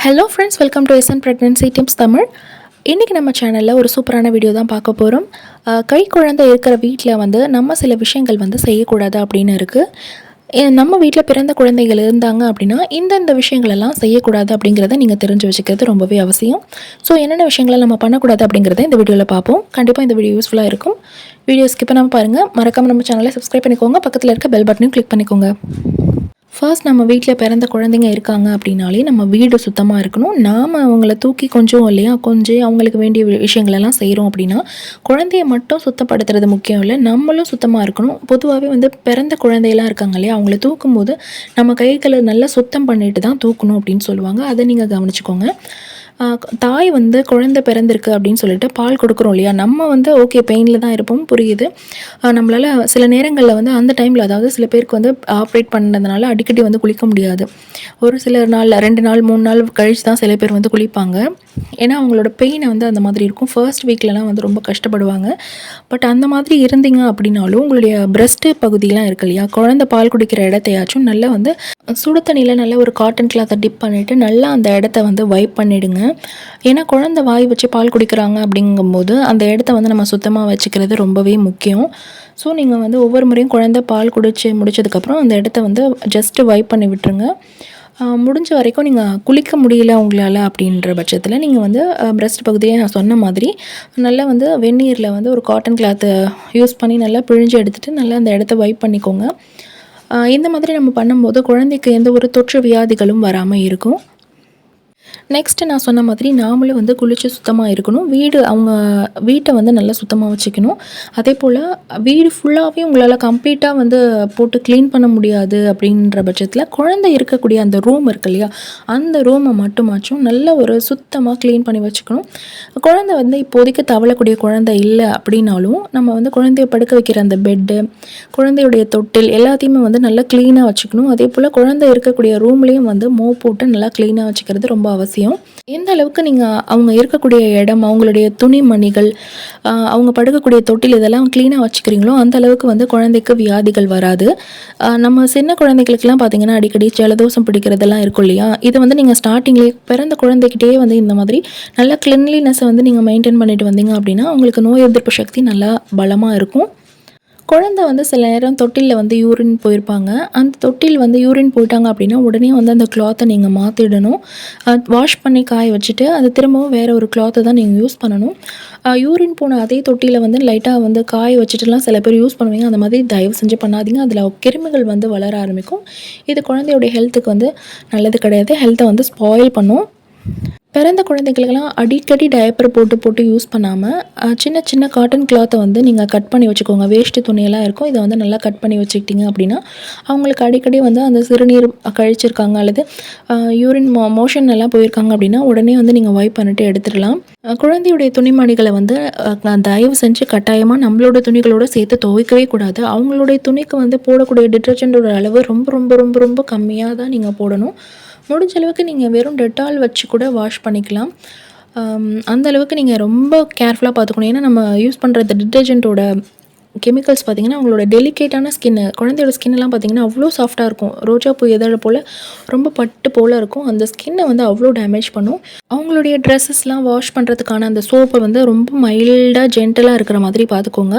Hello friends, welcome to SN pregnancy tips Tamil. இன்றைக்கி நம்ம சேனலில் ஒரு சூப்பரான வீடியோ தான் பார்க்க போகிறோம். கை குழந்தை இருக்கிற வீட்டில் வந்து நம்ம சில விஷயங்கள் வந்து செய்யக்கூடாது அப்படின்னு இருக்குது. நம்ம வீட்டில் பிறந்த குழந்தைகள் இருந்தாங்க அப்படின்னா இந்தந்த விஷயங்களெல்லாம் செய்யக்கூடாது அப்படிங்கிறத நீங்கள் தெரிஞ்சு வச்சுக்கிறது ரொம்பவே அவசியம். ஸோ என்னென்ன விஷயங்களை நம்ம பண்ணக்கூடாது அப்படிங்கிறத இந்த வீடியோவில் பார்ப்போம். கண்டிப்பாக இந்த வீடியோ யூஸ்ஃபுல்லாக இருக்கும். வீடியோ ஸ்கிப் பண்ணாமல் பாருங்கள். மறக்காமல் நம்ம சேனலை சப்ஸ்கிரைப் பண்ணிக்கோங்க. பக்கத்தில் இருக்க பெல் பட்டனையும் கிளிக் பண்ணிக்கோங்க. ஃபர்ஸ்ட் நம்ம வீட்டில் பிறந்த குழந்தைங்க இருக்காங்க அப்படின்னாலே நம்ம வீடு சுத்தமாக இருக்கணும். நாம் அவங்கள தூக்கி கொஞ்சம் இல்லையா கொஞ்சம் அவங்களுக்கு வேண்டிய விஷயங்களெல்லாம் செய்கிறோம் அப்படின்னா குழந்தைய மட்டும் சுத்தப்படுத்துறது முக்கியம் இல்லை, நம்மளும் சுத்தமாக இருக்கணும். பொதுவாகவே வந்து பிறந்த குழந்தையெல்லாம் இருக்காங்க இல்லையா, அவங்கள தூக்கும்போது நம்ம கைகளை நல்லா சுத்தம் பண்ணிட்டு தான் தூக்கணும் அப்படின்னு சொல்லுவாங்க. அதை நீங்கள் கவனிச்சுக்கோங்க. தாய் வந்து குழந்தை பிறந்திருக்கு அப்படின்னு சொல்லிட்டு பால் கொடுக்குறோம் இல்லையா, நம்ம வந்து ஓகே பெயினில் தான் இருப்போம், புரியுது. நம்மளால் சில நேரங்களில் வந்து அந்த டைமில், அதாவது சில பேருக்கு வந்து ஆப்ரேட் பண்ணதுனால அடிக்கடி வந்து குளிக்க முடியாது. ஒரு சில நாள் 2 நாள் 3 நாள் கழித்து தான் சில பேர் வந்து குளிப்பாங்க. ஏன்னா அவங்களோட பெயினை வந்து அந்த மாதிரி இருக்கும். ஃபர்ஸ்ட் வீக்லலாம் வந்து ரொம்ப கஷ்டப்படுவாங்க. பட் அந்த மாதிரி இருந்தீங்க அப்படின்னாலும் உங்களுடைய பிரஸ்ட்டு பகுதியெலாம் இருக்கு இல்லையா, குழந்தை பால் குடிக்கிற இடத்தையாச்சும் நல்லா வந்து சுடு தண்ணியில் நல்லா ஒரு காட்டன் கிளாத்தை டிப் பண்ணிவிட்டு நல்லா அந்த இடத்த வந்து வைப் பண்ணிவிடுங்க. ஏன்னா குழந்தை வாய் வச்சு பால் குடிக்கிறாங்க அப்படிங்கும்போது அந்த இடத்த வந்து நம்ம சுத்தமாக வச்சுக்கிறது ரொம்பவே முக்கியம். ஸோ நீங்கள் வந்து ஒவ்வொரு முறையும் குழந்தை பால் குடித்து முடிச்சதுக்கப்புறம் அந்த இடத்த வந்து ஜஸ்ட்டு வைப் பண்ணி விட்டுருங்க. முடிஞ்ச வரைக்கும் நீங்கள் குளிக்க முடியல உங்களால் அப்படின்ற பட்சத்தில் நீங்கள் வந்து பிரஸ்ட் பகுதியை நான் சொன்ன மாதிரி நல்லா வந்து வெந்நீரில் வந்து ஒரு காட்டன் கிளாத்தை யூஸ் பண்ணி நல்லா பிழிஞ்சு எடுத்துகிட்டு நல்லா அந்த இடத்த வைப் பண்ணிக்கோங்க. இந்த மாதிரி நம்ம பண்ணும்போது குழந்தைக்கு எந்த ஒரு தொற்று வியாதிகளும் வராமல் இருக்கும். நெக்ஸ்ட்டு நான் சொன்ன மாதிரி நாமளும் வந்து குளித்து சுத்தமாக இருக்கணும். அவங்க வீட்டை வந்து நல்லா சுத்தமாக வச்சுக்கணும். அதே போல் வீடு ஃபுல்லாகவே உங்களால் கம்ப்ளீட்டாக வந்து போட்டு க்ளீன் பண்ண முடியாது அப்படின்ற பட்சத்தில் குழந்தை இருக்கக்கூடிய அந்த ரூம் இருக்கு இல்லையா, அந்த ரூமை மட்டுமாச்சும் நல்ல ஒரு சுத்தமாக க்ளீன் பண்ணி வச்சுக்கணும். குழந்தை வந்து இப்போதைக்கு தவழக்கூடிய குழந்தை இல்லை அப்படின்னாலும் நம்ம வந்து குழந்தைய படுக்க வைக்கிற அந்த பெட்டு, குழந்தையுடைய தொட்டில் எல்லாத்தையுமே வந்து நல்லா க்ளீனாக வச்சுக்கணும். அதே போல் குழந்தை இருக்கக்கூடிய ரூம்லேயும் வந்து மோப் போட்டு நல்லா க்ளீனாக வச்சுக்கிறது ரொம்ப அவசியம். எந்த அளவுக்கு நீங்கள் அவங்க இருக்கக்கூடிய இடம், அவங்களுடைய துணிமணிகள், அவங்க படுக்கக்கூடிய தொட்டில் இதெல்லாம் க்ளீனாக வச்சுக்கிறீங்களோ அந்த அளவுக்கு வந்து குழந்தைக்கு வியாதிகள் வராது. நம்ம சின்ன குழந்தைகளுக்கெல்லாம் பார்த்திங்கன்னா அடிக்கடி ஜலதோஷம் பிடிக்கிறதெல்லாம் இருக்கும் இல்லையா, இதை வந்து நீங்கள் ஸ்டார்டிங்லேயே பிறந்த குழந்தைகிட்டே வந்து இந்த மாதிரி நல்ல கிளீன்லினஸை வந்து நீங்கள் மெயின்டைன் பண்ணிட்டு வந்தீங்க அப்படின்னா அவங்களுக்கு நோய் எதிர்ப்பு சக்தி நல்லா பலமாக இருக்கும். குழந்தை வந்து சில நேரம் தொட்டிலில் வந்து யூரின் போயிருப்பாங்க. அந்த தொட்டில் வந்து யூரின் போயிட்டாங்க அப்படின்னா உடனே வந்து அந்த கிளாத்தை நீங்கள் மாற்றிடணும். வாஷ் பண்ணி காய வச்சுட்டு அது திரும்பவும் வேறு ஒரு கிளாத்தை தான் நீங்கள் யூஸ் பண்ணணும். யூரின் போன அதே தொட்டியில் வந்து லைட்டாக வந்து காய வச்சுட்டுலாம் சில பேர் யூஸ் பண்ணுவீங்க. அந்த மாதிரி தயவு செஞ்சு பண்ணாதீங்க. அதில் கிருமிகள் வந்து வளர ஆரம்பிக்கும். இது குழந்தையோடைய ஹெல்த்துக்கு வந்து நல்லது கிடையாது. ஹெல்த்தை வந்து ஸ்பாயில் பண்ணும். பிறந்த குழந்தைகளுக்கெல்லாம் அடிக்கடி டயப்பர் போட்டு யூஸ் பண்ணாமல் சின்ன சின்ன காட்டன் கிளாத்தை வந்து நீங்கள் கட் பண்ணி வச்சுக்கோங்க. வேஷ்டி துணியெல்லாம் இருக்கும், இதை வந்து நல்லா கட் பண்ணி வச்சுக்கிட்டிங்க அப்படின்னா அவங்களுக்கு அடிக்கடி வந்து அந்த சிறுநீர் கழிச்சிருக்காங்க அல்லது யூரின் மோஷன் எல்லாம் போயிருக்காங்க அப்படின்னா உடனே வந்து நீங்கள் வைப் பண்ணிட்டு எடுத்துடலாம். குழந்தையுடைய துணிமணிகளை வந்து தயவு செஞ்சு கட்டாயமாக நம்மளோட துணிகளோடு சேர்த்து துவைக்கவே கூடாது. அவங்களுடைய துணிக்கு வந்து போடக்கூடிய டிட்டர்ஜென்ட்டோட அளவு ரொம்ப ரொம்ப ரொம்ப ரொம்ப கம்மியாக தான் நீங்கள் போடணும். முடிஞ்ச அளவுக்கு நீங்கள் வெறும் டெட்டால் வச்சு கூட வாஷ் பண்ணிக்கலாம். அந்த அளவுக்கு நீங்கள் ரொம்ப கேர்ஃபுல்லாக பார்த்துக்கணும். ஏன்னா நம்ம யூஸ் பண்ணுற டிட்டர்ஜென்ட்டோட கெமிக்கல்ஸ் பார்த்திங்கன்னா அவங்களோட டெலிகேட்டான ஸ்கின்னு, குழந்தையோட ஸ்கின்னெல்லாம் பார்த்திங்கன்னா அவ்வளோ சாஃப்டாக இருக்கும். ரோஜாப்பூ இதழை போல் ரொம்ப பட்டு போல் இருக்கும். அந்த ஸ்கின்னை வந்து அவ்வளோ டேமேஜ் பண்ணும். அவங்களுடைய ட்ரெஸ்ஸஸ்லாம் வாஷ் பண்ணுறதுக்கான அந்த சோப்பை வந்து ரொம்ப மைல்டாக ஜென்டலாக இருக்கிற மாதிரி பார்த்துக்கோங்க.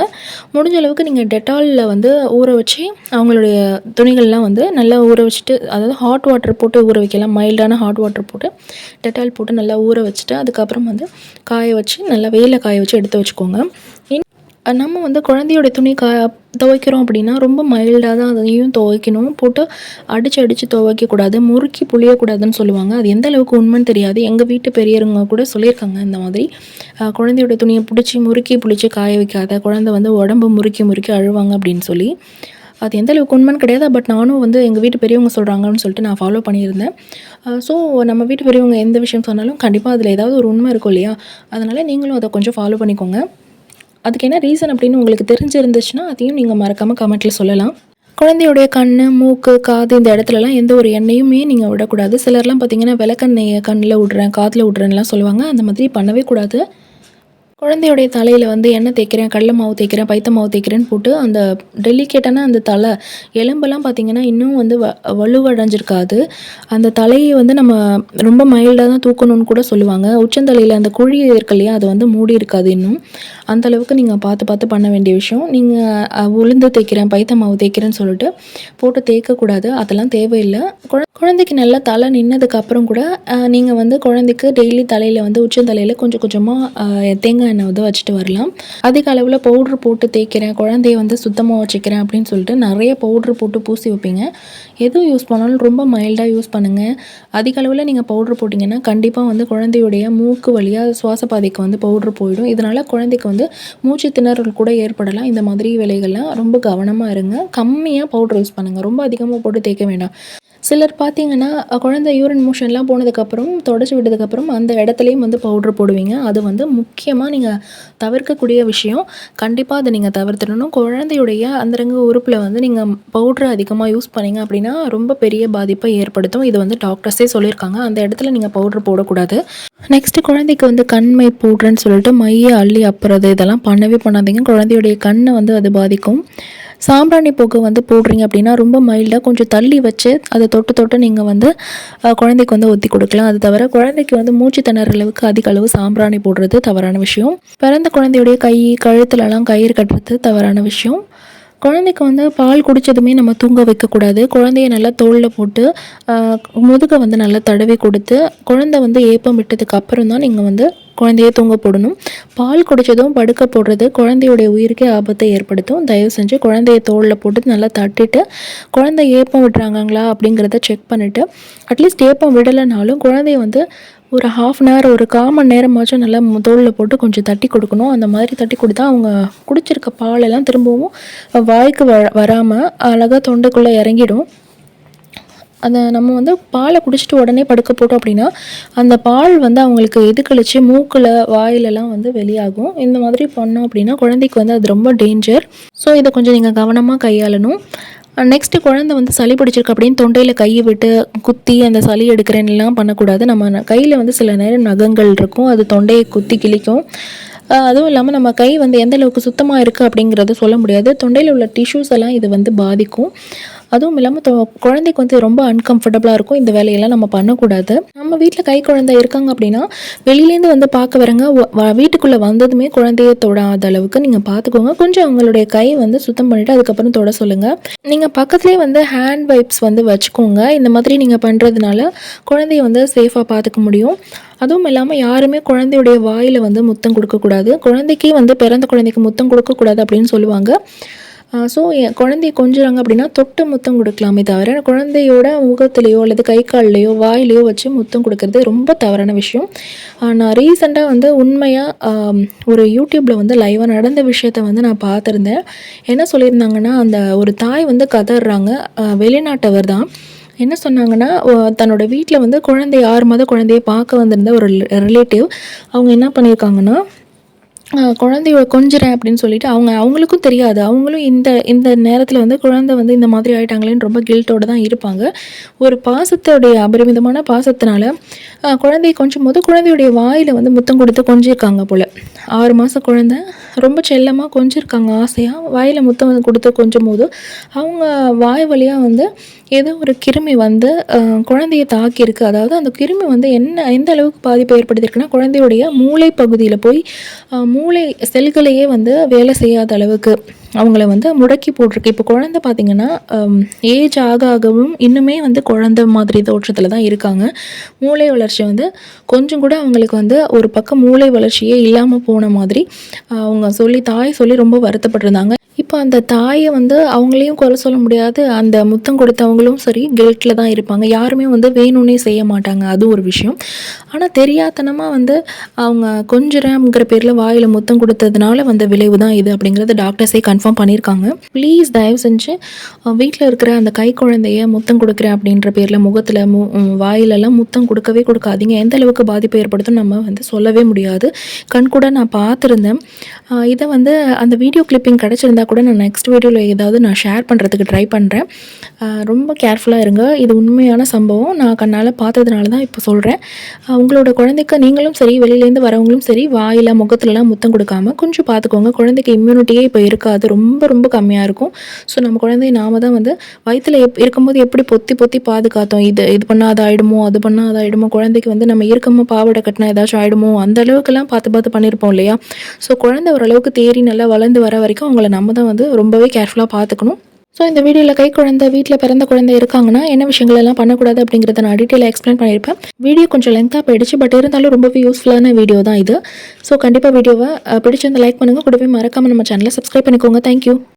முடிஞ்ச அளவுக்கு நீங்கள் டெட்டாலில் வந்து ஊற வச்சு அவங்களுடைய துணிகள்லாம் வந்து நல்லா ஊற வச்சுட்டு, அதாவது ஹாட் வாட்டர் போட்டு ஊற வைக்கலாம். மைல்டான ஹாட் வாட்டர் போட்டு டெட்டால் போட்டு நல்லா ஊற வச்சுட்டு அதுக்கப்புறம் வந்து காய வச்சு நல்லா வெயிலில் காய வச்சு எடுத்து வச்சுக்கோங்க. நம்ம வந்து குழந்தையோட துணி துவைக்கிறோம் அப்படின்னா ரொம்ப மைல்டாக தான் அதையும் துவைக்கணும். போட்டு அடித்து துவைக்கக்கூடாது, முறுக்கி புளியக்கூடாதுன்னு சொல்லுவாங்க. அது எந்த அளவுக்கு உண்மைன்னு தெரியாது. எங்கள் வீட்டு பெரியவங்க கூட சொல்லியிருக்காங்க இந்த மாதிரி குழந்தையோட துணியை பிடிச்சி முறுக்கி புளிச்சு காய வைக்காத, குழந்தை வந்து உடம்பு முறுக்கி அழுவாங்க அப்படின்னு சொல்லி. அது எந்த அளவுக்கு உண்மைன்னு கிடையாது. பட் நானும் வந்து எங்கள் வீட்டு பெரியவங்க சொல்கிறாங்கன்னு சொல்லிட்டு நான் ஃபாலோ பண்ணியிருந்தேன். ஸோ நம்ம வீட்டு பெரியவங்க எந்த விஷயம் சொன்னாலும் கண்டிப்பாக அதில் ஏதாவது ஒரு உண்மை இருக்கும் இல்லையா, அதனால் நீங்களும் அதை கொஞ்சம் ஃபாலோ பண்ணிக்கோங்க. அதுக்கு என்ன ரீசன் அப்படின்னு உங்களுக்கு தெரிஞ்சிருந்துச்சுன்னா அதையும் நீங்கள் மறக்காமல் கமெண்ட்டில் சொல்லலாம். குழந்தையுடைய கண், மூக்கு, காது இந்த இடத்துலலாம் எந்த ஒரு எண்ணெயுமே நீங்கள் விடக்கூடாது. சிலர்லாம் பார்த்திங்கன்னா விளக்கெண்ணெயை கண்ணில் விட்றேன், காதில் விட்றேன்லாம் சொல்லுவாங்க. அந்த மாதிரி பண்ணவே கூடாது. குழந்தையுடைய தலையில வந்து எண்ணெய் தேய்க்கிறேன், கடல மாவு தேய்க்கிறேன், பைத்த மாவு தேய்க்கிறேன்னு போட்டு அந்த டெலிகேட்டான அந்த தலை எலும்பெல்லாம் பார்த்தீங்கன்னா, இன்னும் வந்து வலுவடைஞ்சிருக்காது. அந்த தலைய வந்து நம்ம ரொம்ப மைல்டா தான் தூக்கணும்னு கூட சொல்லுவாங்க. உச்சந்தலையில அந்த குழி இருக்கு இல்லையா? அது வந்து மூடி இருக்காது இன்னும். அந்த அளவுக்கு நீங்க பார்த்து பார்த்து பண்ண வேண்டிய விஷயம். நீங்க உளுந்து தேய்க்கிறேன், பைத்த மாவு தேய்க்கிறேன்னு சொல்லிட்டு போட்டு தேய்க்கக்கூடாது. அதெல்லாம் தேவையில்ல. குழந்தைக்கு நல்லா தலை நின்னதுக்கப்புறம் கூட நீங்க வந்து குழந்தைக்கு டெய்லி தலையில வந்து உச்சந்தலையில கொஞ்சம் கொஞ்சமா தேங்காய் எண்ணெய் வந்து வச்சுட்டு வரலாம். அதிக அளவுல பவுட்ரு போட்டு தேய்க்கிறேன், குழந்தைய வந்து சுத்தமா வச்சுக்கிறேன் அப்படின்னு சொல்லிட்டு நெறைய பவுட்ரு போட்டு பூசி வைப்பீங்க. எது யூஸ் பண்ணாலும் ரொம்ப மைல்டா யூஸ் பண்ணுங்க. அதிக அளவுல நீங்க பவுட்ரு போட்டிங்கன்னா, கண்டிப்பா வந்து குழந்தையுடைய மூக்கு வழியா சுவாச பாதைக்கு வந்து பவுட்ரு போயிடும். இதனால குழந்தைக்கு வந்து மூச்சு திணறல் கூட ஏற்படலாம். இந்த மாதிரி வேலைகள்லாம் ரொம்ப கவனமா இருங்க. கம்மியா பவுட்ரு யூஸ் பண்ணுங்க. ரொம்ப அதிகமா போட்டு தேய்க்க வேண்டாம். சிலர் பார்த்தீங்கன்னா, குழந்தை யூரின் மோஷன்லாம் போனதுக்கப்புறம், தொடச்சு விட்டதுக்கப்புறம் அந்த இடத்துலயும் வந்து பவுட்ரு போடுவீங்க. அது வந்து முக்கியமா நீங்க தவிர்க்கக்கூடிய விஷயம். கண்டிப்பா அத நீங்க தவிர்த்துடணும். குழந்தையுடைய அந்தரங்க உறுப்புல வந்து நீங்க பவுட்ரு அதிகமா யூஸ் பண்ணீங்க அப்படின்னா, ரொம்ப பெரிய பாதிப்பை ஏற்படுத்தும். இது வந்து டாக்டர்ஸே சொல்லியிருக்காங்க. அந்த இடத்துல நீங்க பவுட்ரு போடக்கூடாது. நெக்ஸ்ட்டு குழந்தைக்கு வந்து கண்மை பவுட்ருன்னு சொல்லிட்டு மைய அள்ளி அப்புறது இதெல்லாம் பண்ணவே பண்ணாதீங்க. குழந்தையுடைய கண்ண வந்து அது பாதிக்கும். சாம்பிராணி புகை வந்து போடுறீங்க அப்படின்னா, ரொம்ப மைல்டா கொஞ்சம் தள்ளி வச்சு அத தொட்டு தொட்டு நீங்க வந்து குழந்தைக்கு வந்து ஒத்தி கொடுக்கலாம். அது தவிர குழந்தைக்கு வந்து மூச்சு திணற அளவுக்கு அதிக அளவு சாம்பிராணி போடுறது தவறான விஷயம். பிறந்த குழந்தையுடைய கை, கழுத்துலலாம் கயிறு கட்டுறது தவறான விஷயம். குழந்தைக்கு வந்து பால் குடித்ததுமே நம்ம தூங்க வைக்கக்கூடாது. குழந்தைய நல்லா தோளில் போட்டு முதுகை வந்து நல்லா தடவி கொடுத்து, குழந்தை வந்து ஏப்பம் விட்டதுக்கு அப்புறம் தான் நீங்கள் வந்து குழந்தைய தூங்க போடணும். பால் குடித்ததும் படுக்க போடுறது குழந்தையுடைய உயிருக்கே ஆபத்தை ஏற்படுத்தும். தயவு செஞ்சு குழந்தைய தோளில் போட்டு நல்லா தட்டிட்டு, குழந்தை ஏப்பம் விடுறாங்களா அப்படிங்கிறத செக் பண்ணிவிட்டு, அட்லீஸ்ட் ஏப்பம் விடலைனாலும் குழந்தைய வந்து ஒரு 1/2 அன் ஹவர், ஒரு 1/4 மணி நேரமாச்சும் நல்லா தோளில் போட்டு கொஞ்சம் தட்டி கொடுக்கணும். அந்த மாதிரி தட்டி கொடுத்தா அவங்க குடிச்சிருக்க பாலெல்லாம் திரும்பவும் வாய்க்கு வராமல் அழகாக தொண்டைக்குள்ளே இறங்கிடும். அதை நம்ம வந்து பாலை குடிச்சிட்டு உடனே படுக்க போட்டோம் அப்படின்னா, அந்த பால் வந்து அவங்களுக்கு எதுக்கழிச்சு மூக்கில், வாயிலெல்லாம் வந்து வெளியாகும். இந்த மாதிரி பண்ணோம் அப்படின்னா குழந்தைக்கு வந்து அது ரொம்ப டேஞ்சர். ஸோ இதை கொஞ்சம் நீங்கள் கவனமாக கையாளணும். நெக்ஸ்ட்டு குழந்தை வந்து சளி பிடிச்சிருக்கு அப்படின்னு தொண்டையில் கையை விட்டு குத்தி அந்த சளி எடுக்கிறேன்லாம் பண்ணக்கூடாது. நம்ம கையில் வந்து சில நேரம் நகங்கள் இருக்கும். அது தொண்டையை குத்தி கிழிக்கும். அதுவும் இல்லாமல் நம்ம கை வந்து எந்த அளவுக்கு சுத்தமாக இருக்குது அப்படிங்கிறத சொல்ல முடியாது. தொண்டையில் உள்ள டிஷ்யூஸ் எல்லாம் இது வந்து பாதிக்கும். அதுவும் இல்லாமல் குழந்தைக்கு வந்து ரொம்ப அன்கம்ஃபர்டபுளாக இருக்கும். இந்த வேலையெல்லாம் நம்ம பண்ணக்கூடாது. நம்ம வீட்டில் கை குழந்தை இருக்காங்க அப்படின்னா, வெளியிலேருந்து வந்து பார்க்க வரங்க வீட்டுக்குள்ளே வந்ததுமே குழந்தைய தொடாத அளவுக்கு நீங்கள் பார்த்துக்கோங்க. கொஞ்சம் அவங்களுடைய கை வந்து சுத்தம் பண்ணிவிட்டு அதுக்கப்புறம் தொட சொல்லுங்கள். நீங்கள் பக்கத்துலேயே வந்து ஹேண்ட் வைப்ஸ் வந்து வச்சுக்கோங்க. இந்த மாதிரி நீங்கள் பண்ணுறதுனால குழந்தைய வந்து சேஃபாக பார்த்துக்க முடியும். அதுவும் இல்லாமல் யாருமே குழந்தையுடைய வாயில் வந்து முத்தம் கொடுக்கக்கூடாது. குழந்தைக்கே வந்து பிறந்த குழந்தைக்கு முத்தம் கொடுக்கக்கூடாது அப்படின்னு சொல்லுவாங்க. ஸோ குழந்தைய கொஞ்சுறாங்க அப்படின்னா தொட்டு முத்தம் கொடுக்கலாமே தவிர, குழந்தையோட முகத்துலேயோ அல்லது கை கால்லையோ வாயிலையோ வச்சு முத்தம் கொடுக்கறது ரொம்ப தவறான விஷயம். நான் ரீசெண்டாக வந்து உண்மையாக ஒரு யூடியூப்பில் வந்து லைவாக நடந்த விஷயத்த வந்து நான் பார்த்துருந்தேன். என்ன சொல்லியிருந்தாங்கன்னா, அந்த ஒரு தாய் வந்து கதறாங்க. வெளிநாட்டவர் தான். என்ன சொன்னாங்கன்னா, தன்னோட வீட்டில் வந்து 6 மாத குழந்தைய பார்க்க வந்திருந்த ஒரு ரிலேட்டிவ் அவங்க என்ன பண்ணியிருக்காங்கன்னா, குழந்தைய கொஞ்சுறேன் அப்படின்னு சொல்லிட்டு அவங்களுக்கும் தெரியாது. அவங்களும் இந்த இந்த நேரத்தில் வந்து குழந்தை வந்து இந்த மாதிரி ஆயிட்டாங்களேன்னு ரொம்ப கில்ட்டோட தான் இருப்பாங்க. ஒரு பாசத்தோடைய அபரிமிதமான பாசத்தினால குழந்தைய கொஞ்சும்போது குழந்தையுடைய வாயில் வந்து முத்தம் கொடுத்து கொஞ்சிருக்காங்க போல். 6 மாதம் குழந்தை ரொம்ப செல்லமாக கொஞ்சிருக்காங்க ஆசையாக. வாயில் முத்தம் கொடுத்து கொஞ்சும்போது அவங்க வாய் வழியாக வந்து ஏதோ ஒரு கிருமி வந்து குழந்தைய தாக்கியிருக்கு. அதாவது அந்த கிருமி வந்து எந்த அளவுக்கு பாதிப்பை ஏற்படுத்தியிருக்குன்னா, குழந்தையுடைய மூளை பகுதியில் போய் மூளை செல்களையே வந்து வேலை செய்யாத அளவுக்கு அவங்கள வந்து முடக்கி போட்டிருக்கு. இப்போ குழந்தை பார்த்திங்கன்னா ஏஜ் ஆகவும் இன்னுமே வந்து குழந்தை மாதிரி தோற்றத்தில் தான் இருக்காங்க. மூளை வளர்ச்சி வந்து கொஞ்சம் கூட அவங்களுக்கு வந்து ஒரு பக்கம் மூளை வளர்ச்சியே இல்லாமல் போன மாதிரி அவங்க தாய் சொல்லி ரொம்ப வருத்தப்பட்டிருந்தாங்க. இப்போ அந்த தாயை வந்து அவங்களையும் குறை சொல்ல முடியாது. அந்த முத்தம் கொடுத்தவங்களும் சரி கில்ட்டில் தான் இருப்பாங்க. யாருமே வந்து வேணும்னே செய்ய மாட்டாங்க. அது ஒரு விஷயம். ஆனால் தெரியாதனமாக வந்து அவங்க கொஞ்சுறேங்கிற பேரில் வாயில் முத்தம் கொடுத்ததுனால வந்த விளைவு தான் இது அப்படிங்கிறத டாக்டர்ஸே கன்ஃபார்ம் இன்ஃபார்ம் பண்ணியிருக்காங்க. ப்ளீஸ் தயவு செஞ்சு வீட்டில் இருக்கிற அந்த கை குழந்தைய முத்தம் கொடுக்குறேன் அப்படின்ற பேரில் முகத்தில் வாயிலெல்லாம் முத்தம் கொடுக்கவே கொடுக்காதீங்க. எந்த அளவுக்கு பாதிப்பு ஏற்படுத்தும் நம்ம வந்து சொல்லவே முடியாது. கண் கூட நான் பார்த்துருந்தேன். இதை வந்து அந்த வீடியோ கிளிப்பிங் கிடச்சிருந்தா கூட நான் நெக்ஸ்ட் வீடியோவில் ஏதாவது நான் ஷேர் பண்ணுறதுக்கு ட்ரை பண்ணுறேன். ரொம்ப கேர்ஃபுல்லாக இருங்க. இது உண்மையான சம்பவம். நான் கண்ணால் பார்த்ததுனால தான் இப்போ சொல்கிறேன். உங்களோட குழந்தைக்கு நீங்களும் சரி, வெளியிலேருந்து வரவங்களும் சரி, வாயில் முகத்துலலாம் முத்தம் கொடுக்காம கொஞ்சம் பார்த்துக்கோங்க. குழந்தைக்கு இம்யூனிட்டியே இப்போ இருக்காது, ரொம்ப ரொம்ப கம்மியாக இருக்கும். ஸோ நம்ம குழந்தைய நாம தான் வந்து வயிற்றில் இருக்கும்போது எப்படி பொத்தி பொத்தி பாதுகாத்தோம், இது பண்ணால் அது ஆகிடுமோ, அது பண்ணால் அது ஆகிடுமோ, குழந்தைக்கு வந்து நம்ம இருக்கமாக பாவாடை கட்டினா ஏதாச்சும் ஆகிடுமோ, அந்த அளவுக்குலாம் பார்த்து பண்ணியிருப்போம் இல்லையா? ஸோ குழந்தை ஓரளவுக்கு தேறி நல்லா வளர்ந்து வர வரைக்கும் அவங்கள நம்ம தான் வந்து ரொம்பவே கேர்ஃபுல்லாக பார்த்துக்கணும். ஸோ இந்த வீடியோவில் கை குழந்தை, வீட்டில் பிறந்த குழந்தை இருக்காங்கன்னா என்ன விஷயங்கள் எல்லாம் பண்ணக்கூடாது அப்படிங்கிறத நான் டீட்டெயிலாக எக்ஸ்பிளைன் பண்ணியிருப்பேன். வீடியோ கொஞ்சம் லென்த்தாக போயிடுச்சு, பட் இருந்தாலும் ரொம்பவே யூஸ்ஃபுல்லான வீடியோ தான் இது. ஸோ கண்டிப்பாக வீடியோவை பிடிச்சிருந்த லைக் பண்ணுங்கள். கூடவே மறக்காமல் நம்ம சேனலை சப்ஸ்கிரைப் பண்ணிக்கோங்க. தேங்க்யூ.